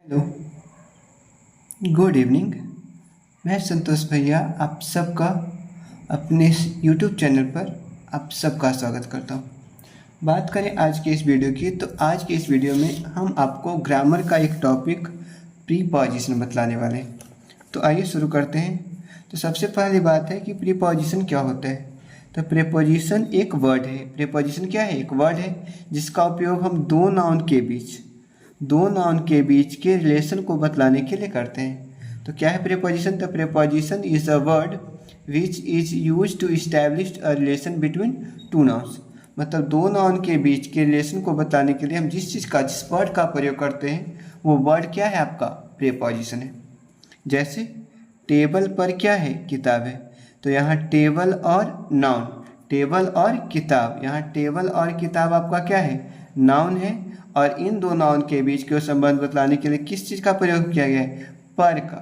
Hello, good evening. मैं संतोष भैया आप सबका अपने इस यूट्यूब चैनल पर आप सबका स्वागत करता हूँ। बात करें आज के इस वीडियो की, तो आज के इस वीडियो में हम आपको ग्रामर का एक टॉपिक प्रीपोजिशन बतलाने वाले हैं। तो आइए शुरू करते हैं। तो सबसे पहली बात है कि प्रीपोजिशन क्या होता है। तो प्रीपोजिशन एक वर्ड है। प्रीपोजिशन क्या है? एक वर्ड है जिसका उपयोग हम दो नाउन के बीच के रिलेशन को बतलाने के लिए करते हैं। तो क्या है प्रीपोजिशन? तो preposition is a word which is use to establish a relation between two nouns. मतलब दो नाउन के बीच के रिलेशन को बताने के लिए हम जिस वर्ड का प्रयोग करते हैं वो वर्ड क्या है? आपका प्रीपोजिशन है। जैसे टेबल पर क्या है? किताब है। तो यहाँ टेबल और नाउन, टेबल और किताब, यहाँ टेबल और किताब आपका क्या है? नाउन है। और इन दो नाउन के बीच के संबंध बतलाने के लिए किस चीज़ का प्रयोग किया गया है? पर का।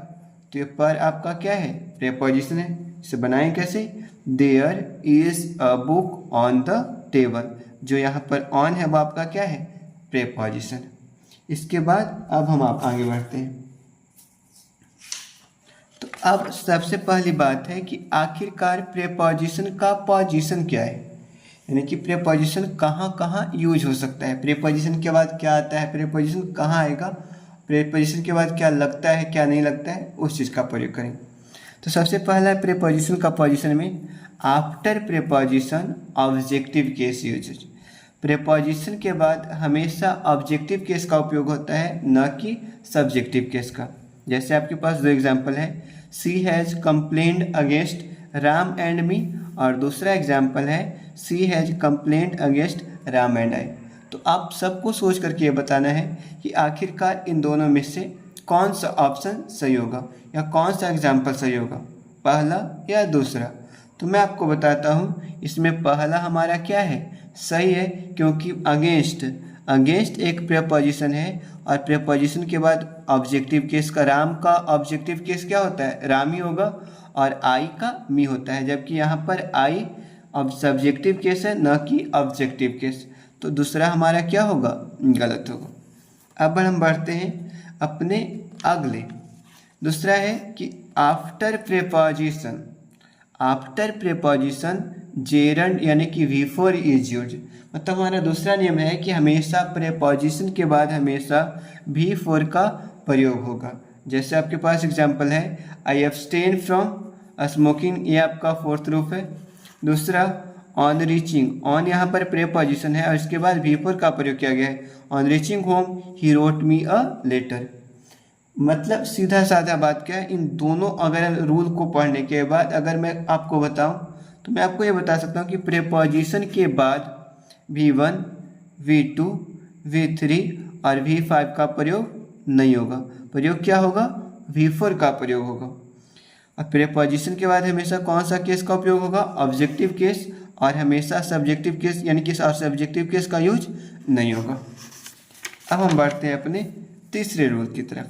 तो ये पर आपका क्या है? प्रीपोजिशन है। इसे बनाएं कैसे? There is a book on the table. जो यहाँ पर ऑन है वो आपका क्या है? प्रीपोजिशन। इसके बाद अब हम आप आगे बढ़ते हैं। तो अब सबसे पहली बात है कि आखिरकार प्रीपोजिशन का पोजीशन क्या है, यानी कि प्रीपोजिशन कहाँ कहाँ यूज हो सकता है। प्रीपोजिशन के बाद क्या आता है, प्रीपोजिशन कहाँ आएगा, प्रीपोजिशन के बाद क्या लगता है क्या नहीं लगता है, उस चीज़ का प्रयोग करें। तो सबसे पहला है प्रीपोजिशन का पोजीशन में after preposition objective case usages. Preposition के बाद हमेशा ऑब्जेक्टिव केस का उपयोग होता है, न कि सब्जेक्टिव केस का। जैसे आपके पास दो एग्जाम्पल है, she has complained against Ram and me, और दूसरा एग्जाम्पल है she has complaint against Ram and I. तो आप सबको सोच करके ये बताना है कि आखिरकार इन दोनों में से कौन सा ऑप्शन सही होगा या कौन सा एग्जाम्पल सही होगा, पहला या दूसरा। तो मैं आपको बताता हूँ, इसमें पहला हमारा क्या है? सही है, क्योंकि अगेंस्ट एक प्रीपोजिशन है और प्रीपोजिशन के बाद ऑब्जेक्टिव केस का, राम का ऑब्जेक्टिव केस क्या होता है? राम ही होगा, और आई का मी होता है, जबकि यहाँ पर आई अब सब्जेक्टिव केस है, न कि ऑब्जेक्टिव केस। तो दूसरा हमारा क्या होगा? गलत होगा। अब हम बढ़ते हैं अपने अगले। दूसरा है कि आफ्टर प्रीपोजिशन जेरंड यानी कि V4 इज यूज। मतलब हमारा दूसरा नियम है कि हमेशा प्रीपोजिशन के बाद हमेशा V4 का प्रयोग होगा। जैसे आपके पास एग्जांपल है, आई एब्सटेन फ्रॉम स्मोकिंग, ये आपका फोर्थ रूप है। दूसरा ऑन रीचिंग, ऑन यहाँ पर प्रीपोजिशन है और इसके बाद V4 का प्रयोग किया गया है। On reaching home he wrote me a letter. मतलब सीधा साधा बात क्या है, इन दोनों अगर रूल को पढ़ने के बाद अगर मैं आपको बताऊं तो मैं आपको ये बता सकता हूं कि प्रीपोजिशन के बाद V1, V2, V3 और V5 का प्रयोग नहीं होगा। प्रयोग क्या होगा? V4 का प्रयोग होगा। और प्रीपोजिशन के बाद हमेशा कौन सा केस का उपयोग होगा? ऑब्जेक्टिव केस, और हमेशा सब्जेक्टिव केस यानी कि सब्जेक्टिव केस का यूज नहीं होगा। अब हम बढ़ते हैं अपने तीसरे रूल की तरफ।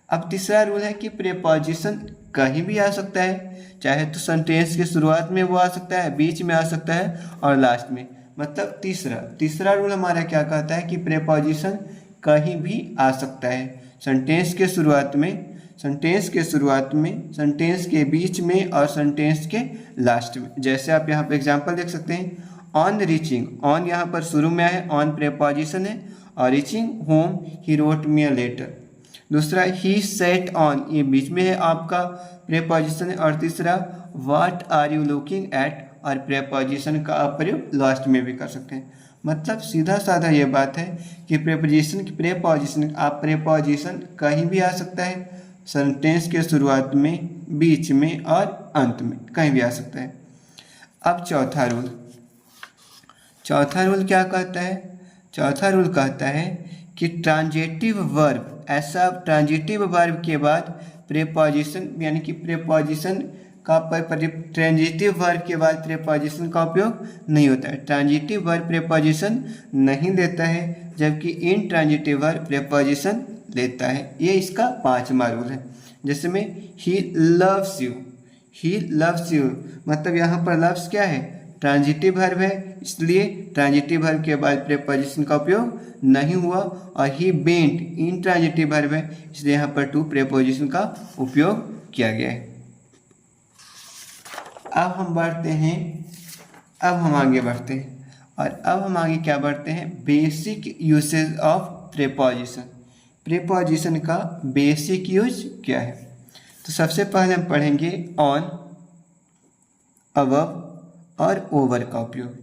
अब तीसरा रूल है कि प्रीपोजिशन कहीं भी आ सकता है, चाहे तो सेंटेंस की शुरुआत में वो आ सकता है, बीच में आ सकता है और लास्ट में। मतलब तीसरा रूल हमारा क्या कहता है कि प्रीपोजिशन कहीं भी आ सकता है, सेंटेंस के शुरुआत में, सेंटेंस के बीच में और सेंटेंस के लास्ट में। जैसे आप यहाँ पे एग्जांपल देख सकते हैं, ऑन रीचिंग, ऑन यहाँ पर शुरू में है, ऑन प्रीपोजिशन है, और reaching home he wrote me a letter. दूसरा ही सेट ऑन, ये बीच में है आपका प्रीपोजिशन है। और तीसरा what are you looking at, और प्रीपोजिशन का आप प्रयोग लास्ट में भी कर सकते हैं। मतलब सीधा साधा ये बात है कि प्रीपोजिशन कहीं भी आ सकता है, सेंटेंस के शुरुआत में, बीच में और अंत में, कहीं भी आ सकता है। अब चौथा रूल क्या कहता है? चौथा रूल कहता है कि ट्रांजिटिव वर्ब, ऐसा ट्रांजिटिव वर्ब के बाद प्रीपोजिशन यानी कि प्रीपोजिशन का ट्रांजिटिव वर्ब के बाद प्रीपोजिशन का उपयोग नहीं होता है। ट्रांजिटिव वर्ब प्रीपोजिशन नहीं देता है, जबकि इनट्रांजिटिव वर्ब प्रीपोजिशन लेता है। ये इसका पांचवा रूल है। जिसमें ही लव्स यू, मतलब यहाँ पर लव्स क्या है? ट्रांजिटिव वर्ब है, इसलिए ट्रांजिटिव वर्ब के बाद प्रीपोजिशन का उपयोग नहीं हुआ। और ही बेंट इंट्रांजिटिव वर्ब है, इसलिए यहाँ पर टू प्रीपोजिशन का उपयोग किया गया है। अब हम आगे बढ़ते हैं और अब हम आगे क्या बढ़ते हैं, basic usage of preposition. Preposition का बेसिक यूज क्या है। तो सबसे पहले हम पढ़ेंगे ऑन, अबव और ओवर का उपयोग।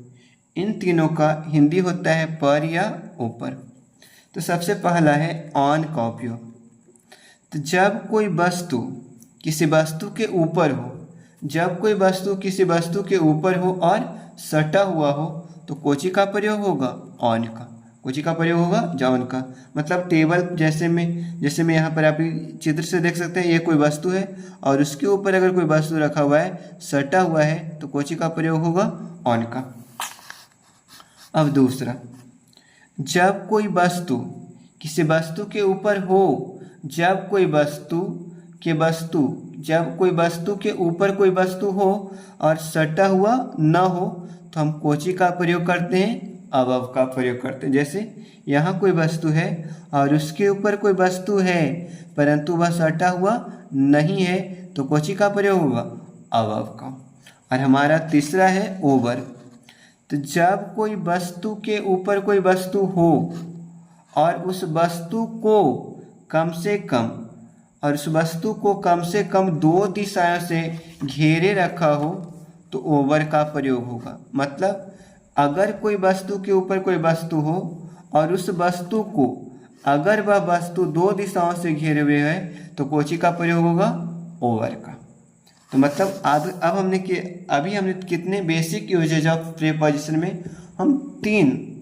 इन तीनों का हिंदी होता है पर या ऊपर। तो सबसे पहला है ऑन का उपयोग। तो जब कोई वस्तु किसी वस्तु के ऊपर हो, जब कोई वस्तु किसी वस्तु के ऊपर हो और सटा हुआ हो तो कोची का प्रयोग होगा, ऑन का। कोची का प्रयोग होगा, जॉन का। मतलब टेबल जैसे में यहाँ पर आप चित्र से देख सकते हैं, ये कोई वस्तु है और उसके ऊपर अगर कोई वस्तु रखा हुआ है, सटा हुआ है, तो कोची का प्रयोग होगा, ऑन का। अब दूसरा, जब कोई वस्तु किसी वस्तु के ऊपर हो, जब कोई वस्तु के ऊपर कोई वस्तु हो और सटा हुआ न हो तो हम कोची का प्रयोग करते हैं, अबव का प्रयोग करते हैं। जैसे यहाँ कोई वस्तु है और उसके ऊपर कोई वस्तु है परंतु वह सटा हुआ नहीं है तो कोची का प्रयोग होगा, अबव का। और हमारा तीसरा है ओवर। तो जब कोई वस्तु के ऊपर कोई वस्तु हो और उस वस्तु को कम से कम दो दिशाओं से घेरे रखा हो तो ओवर का प्रयोग होगा। मतलब अगर कोई वस्तु के ऊपर कोई वस्तु हो और उस वस्तु को अगर वह वस्तु दो दिशाओं से घेरे हुए है तो कोची का प्रयोग होगा, ओवर का। तो मतलब अभी हमने कितने बेसिक यूजेज ऑफ प्रीपोजिशन में हम 3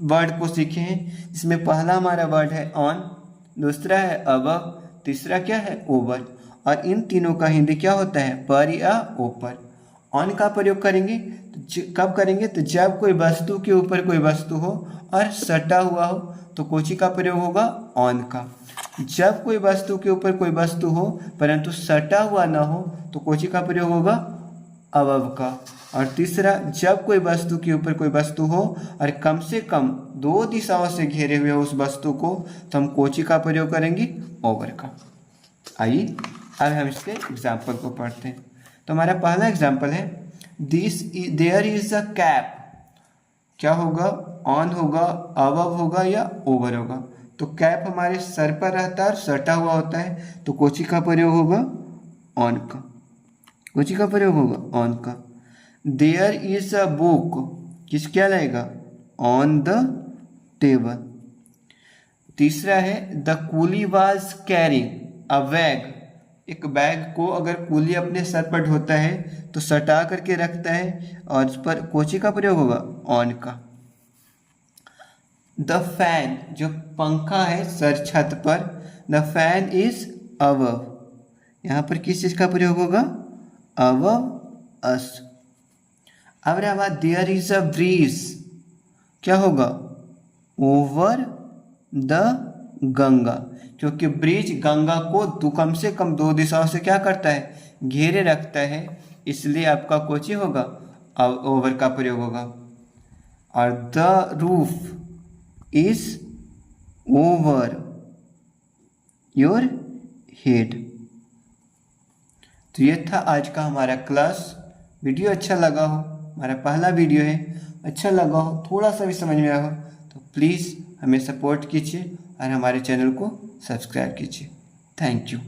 वर्ड को सीखे हैं, जिसमें पहला हमारा वर्ड है ऑन, दूसरा है अबव, तीसरा क्या है, ओवर। और इन तीनों का हिंदी क्या होता है, पर या ऊपर। ऑन का प्रयोग करेंगे तो कब करेंगे, तो जब कोई वस्तु के ऊपर कोई वस्तु हो और सटा हुआ हो तो कोची का प्रयोग होगा, ऑन का। जब कोई वस्तु के ऊपर कोई वस्तु हो परंतु सटा हुआ ना हो तो कोची का प्रयोग होगा, अबव का। और तीसरा, जब कोई वस्तु के ऊपर कोई वस्तु हो और कम से कम दो दिशाओं से घेरे हुए हो उस वस्तु को तो हम कोची का प्रयोग करेंगे, ओवर का। आइए अब हम इसके एग्जाम्पल को पढ़ते हैं। तो हमारा पहला एग्जाम्पल है, देयर इज अ कैप। क्या होगा, ऑन होगा, अबव होगा या ओवर होगा। तो कैप हमारे सर पर रहता है और सटा हुआ होता है तो कोची का प्रयोग होगा, ऑन का। कोची का प्रयोग होगा, ऑन का। देयर इज अ बुक, क्या लगेगा, ऑन द टेबल। तीसरा है, the coolie was carrying a bag. एक बैग को अगर कूली अपने सर पर ढोता है तो सटा करके रखता है और उस पर कोची का प्रयोग होगा, ऑन का। द फैन, जो पंखा है सर छत पर, द फैन इज अबव। यहाँ पर किस चीज का प्रयोग होगा, अबव अस। अब रहा बात, देयर इज अ ब्रिज। क्या होगा, ओवर द गंगा। क्योंकि ब्रिज गंगा को कम से कम दो दिशाओं से क्या करता है, घेरे रखता है, इसलिए आपका कोची होगा, ओवर का प्रयोग होगा। और the roof is over your head. तो ये था आज का हमारा क्लास। वीडियो अच्छा लगा हो, हमारा पहला वीडियो है, अच्छा लगा हो, थोड़ा सा भी समझ में आया हो तो प्लीज़ हमें सपोर्ट कीजिए और हमारे चैनल को सब्सक्राइब कीजिए। Thank you.